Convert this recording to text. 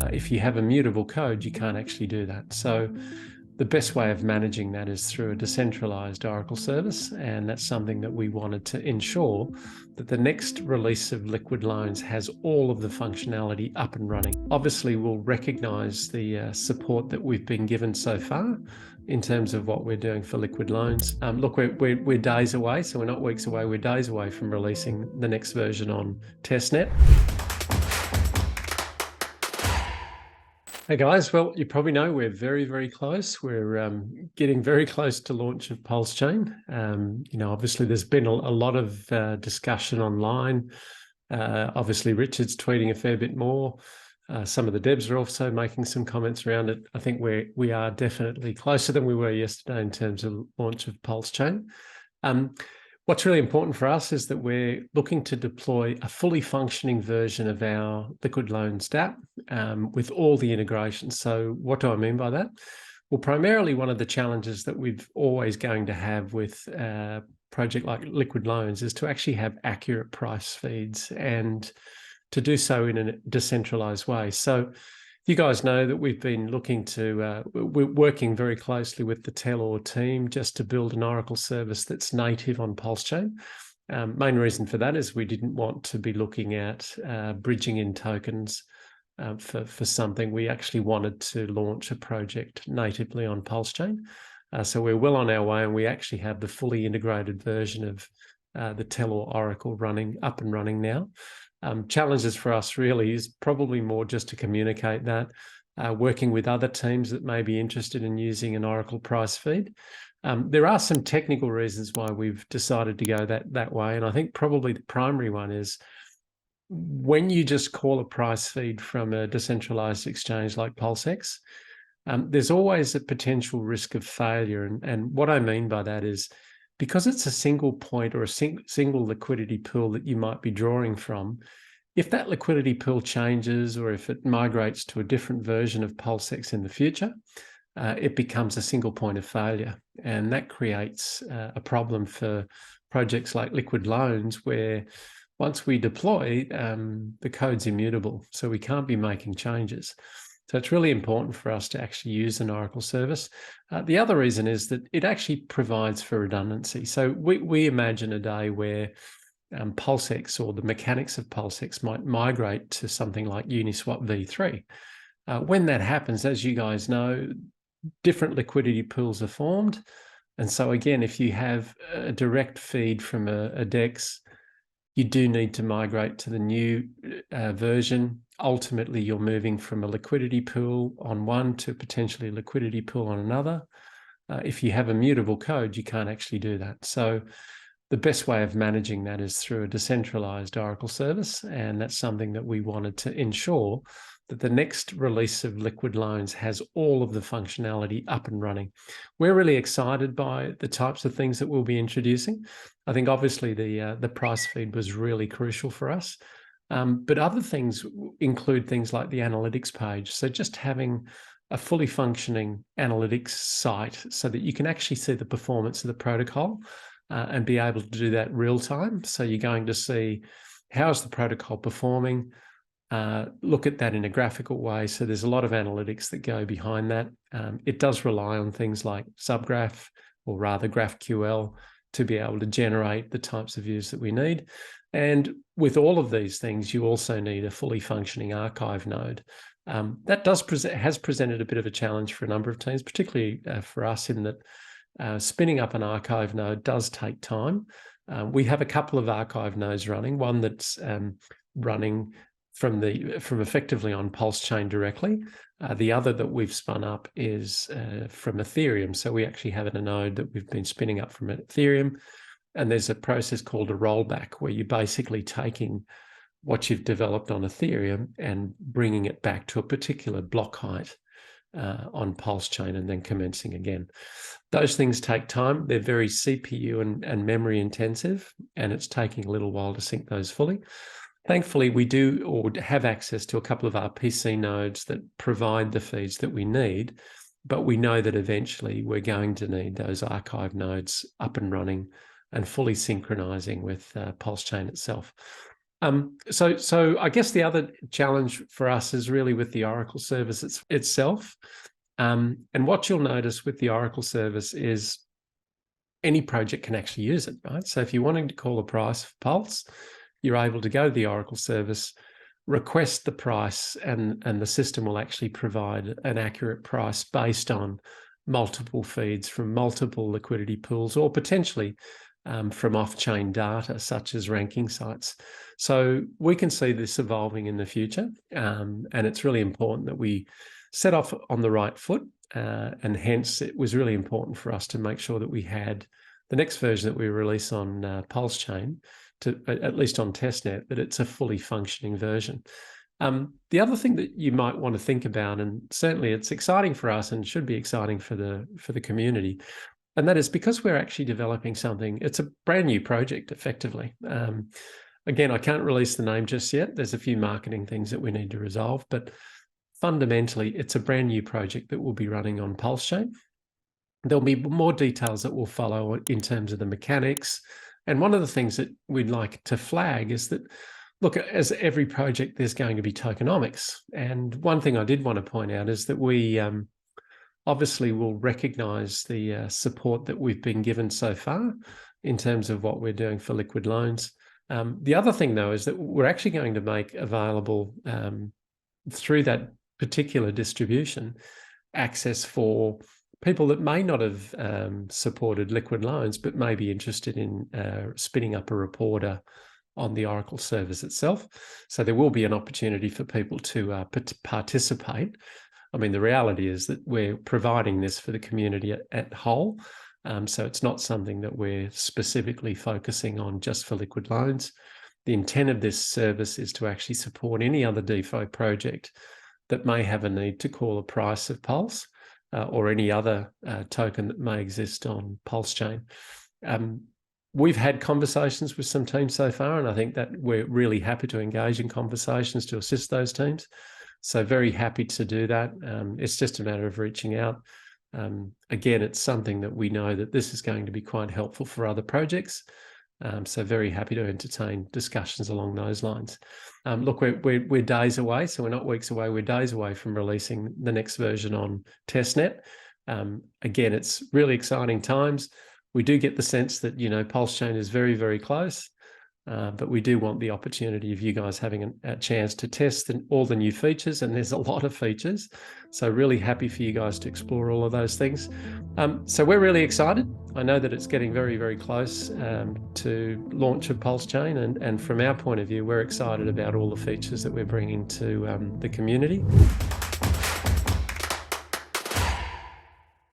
If you have immutable code, you can't actually do that. So the best way of managing that is through a decentralized Oracle service, and that's something that we wanted to ensure that the next release of Liquid Loans has all of the functionality up and running. Obviously, we'll recognize the support that we've been given so far in terms of what we're doing for Liquid Loans. Look, we're days away, so we're not weeks away, we're days away from releasing the next version on testnet. Hey guys, well, you probably know we're very, very close. We're getting very close to launch of PulseChain. Obviously there's been a lot of discussion online. Obviously Richard's tweeting a fair bit more. Some of the devs are also making some comments around it. I think we are definitely closer than we were yesterday in terms of launch of PulseChain. What's really important for us is that we're looking to deploy a fully functioning version of our Liquid Loans dapp with all the integrations. So what do I mean by that? Well, primarily one of the challenges that we've always going to have with a project like Liquid Loans is to actually have accurate price feeds and to do so in a decentralized way. So you guys know that we've been looking to, we're working very closely with the Telor team just to build an Oracle service that's native on PulseChain. Main reason for that is we didn't want to be looking at bridging in tokens for something. We actually wanted to launch a project natively on PulseChain. So we're well on our way, and we actually have the fully integrated version of the Telor Oracle up and running now. Challenges for us really is probably more just to communicate that, working with other teams that may be interested in using an Oracle price feed. There are some technical reasons why we've decided to go that way, and I think probably the primary one is when you just call a price feed from a decentralized exchange like PulseX, there's always a potential risk of failure, and what I mean by that is because it's a single point or a single liquidity pool that you might be drawing from, if that liquidity pool changes or if it migrates to a different version of PulseX in the future, it becomes a single point of failure. And that creates a problem for projects like Liquid Loans, where once we deploy, the code's immutable, so we can't be making changes. So it's really important for us to actually use an Oracle service. The other reason is that it actually provides for redundancy. So we imagine a day where PulseX or the mechanics of PulseX might migrate to something like Uniswap v3. When that happens, as you guys know, different liquidity pools are formed. And so again, if you have a direct feed from a DEX, you do need to migrate to the new version. Ultimately, you're moving from a liquidity pool on one to potentially a liquidity pool on another. If you have immutable code, you can't actually do that. So the best way of managing that is through a decentralized Oracle service, and that's something that we wanted to ensure that the next release of Liquid Loans has all of the functionality up and running. We're really excited by the types of things that we'll be introducing. I think obviously the price feed was really crucial for us, but other things include things like the analytics page. So just having a fully functioning analytics site so that you can actually see the performance of the protocol and be able to do that real time. So you're going to see how's the protocol performing, look at that in a graphical way. So there's a lot of analytics that go behind that. It does rely on things like Subgraph, or rather GraphQL, to be able to generate the types of views that we need. And with all of these things, you also need a fully functioning archive node. That has presented a bit of a challenge for a number of teams, particularly for us, in that spinning up an archive node does take time. We have a couple of archive nodes running, one that's running from effectively on PulseChain directly. The other that we've spun up is from Ethereum. So we actually have a node that we've been spinning up from Ethereum. And there's a process called a rollback, where you're basically taking what you've developed on Ethereum and bringing it back to a particular block height on PulseChain and then commencing again. Those things take time. They're very CPU and memory intensive, and it's taking a little while to sync those fully. Thankfully, we do or have access to a couple of our PC nodes that provide the feeds that we need, but we know that eventually we're going to need those archive nodes up and running and fully synchronizing with PulseChain itself. So I guess the other challenge for us is really with the Oracle service itself. And what you'll notice with the Oracle service is any project can actually use it, right? So if you're wanting to call a price for Pulse, you're able to go to the Oracle service, request the price, and the system will actually provide an accurate price based on multiple feeds from multiple liquidity pools, or potentially from off-chain data such as ranking sites. So we can see this evolving in the future, and it's really important that we set off on the right foot, and hence it was really important for us to make sure that we had the next version that we release on PulseChain, to at least on testnet, that it's a fully functioning version. The other thing that you might want to think about, and certainly it's exciting for us and should be exciting for the community, and that is because we're actually developing something. It's a brand new project, effectively. Again, I can't release the name just yet. There's a few marketing things that we need to resolve, but fundamentally, it's a brand new project that will be running on PulseChain. There'll be more details that will follow in terms of the mechanics. And one of the things that we'd like to flag is that, look, as every project, there's going to be tokenomics. And one thing I did want to point out is that we obviously will recognize the support that we've been given so far in terms of what we're doing for liquid loans. The other thing, though, is that we're actually going to make available through that particular distribution access for people that may not have supported liquid loans, but may be interested in spinning up a reporter on the Oracle service itself. So there will be an opportunity for people to participate. I mean, the reality is that we're providing this for the community at whole. So it's not something that we're specifically focusing on just for liquid loans. The intent of this service is to actually support any other DeFi project that may have a need to call a price of Pulse, or any other token that may exist on PulseChain. We've had conversations with some teams so far, and I think that we're really happy to engage in conversations to assist those teams. So very happy to do that. It's just a matter of reaching out. Again, it's something that we know that this is going to be quite helpful for other projects. So very happy to entertain discussions along those lines. Look, we're days away, so we're not weeks away. We're days away from releasing the next version on testnet. Again, it's really exciting times. We do get the sense that, PulseChain is very, very close, but we do want the opportunity of you guys having a chance to test all the new features, and there's a lot of features. So really happy for you guys to explore all of those things. So we're really excited. I know that it's getting very, very close to launch of PulseChain, and from our point of view, we're excited about all the features that we're bringing to the community.